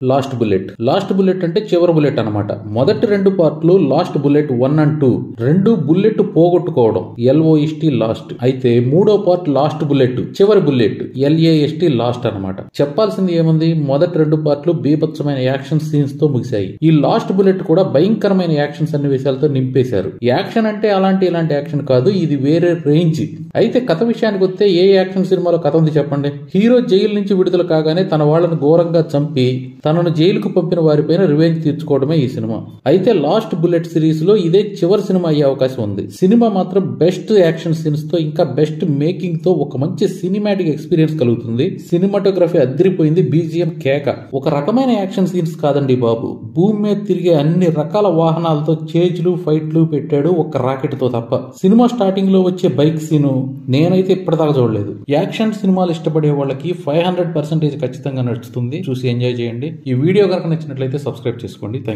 Last bullet అంటే చివరి bullet అనమాట. మొదటి 2 పార్ట్లు లాస్ట్ బుల్లెట్ 1 and 2 రెండు బుల్లెట్ పోగొట్టుకోవడం LOST లాస్ట్. అయితే 3వ పార్ట్ లాస్ట్ బుల్లెట్ చివరి బుల్లెట్ LAST లాస్ట్ అనమాట. చెప్పాల్సింది ఏముంది, మొదటి 2 పార్ట్లు బీభత్సమైన యాక్షన్ సీన్స్ తో ముగిశాయి. ఈ లాస్ట్ బుల్లెట్ కూడా భయంకరమైన యాక్షన్ సన్నివేశాలతో నింపేశారు. యాక్షన్ అంటే ఇలాంటి యాక్షన్ కాదు, ఇది వేరే రేంజ్. అయితే కథ విషయానికి వస్తే ఏ యాక్షన్ సినిమాలో కథ ఉంది చెప్పండి? హీరో జైలు నుంచి విడుదల కాగానే తన వాళ్ళను ఘోరంగా చంపి తనను జైలుకు పంపిన వారిపైన రివెంజ్ తీర్చుకోవడమే ఈ సినిమా. అయితే లాస్ట్ బుల్లెట్ సిరీస్ లో ఇదే చివరి సినిమా అయ్యే అవకాశం ఉంది. సినిమా మాత్రం బెస్ట్ యాక్షన్ సీన్స్ తో ఇంకా బెస్ట్ మేకింగ్ తో ఒక మంచి సినిమాటిక్ ఎక్స్పీరియన్స్ కలుగుతుంది. సినిమాటోగ్రఫీ అదిరిపోయింది, BGM కేక. ఒక రకమైన యాక్షన్ సీన్స్ కాదండి బాబు, భూమి మీద తిరిగే అన్ని రకాల వాహనాలతో చేజ్లు ఫైట్లు పెట్టాడు ఒక రాకెట్ తో తప్ప. సినిమా స్టార్టింగ్ లో వచ్చే బైక్ సీను నేనైతే ఇప్పటిదాకా చూడలేదు. యాక్షన్ సినిమాలు ఇష్టపడే వాళ్ళకి 500% ఖచ్చితంగా నచ్చుతుంది. చూసి ఎంజాయ్ చేయండి. ఈ వీడియో కనుక నచ్చినట్లయితే సబ్స్క్రైబ్ చేసుకోండి. Thank you.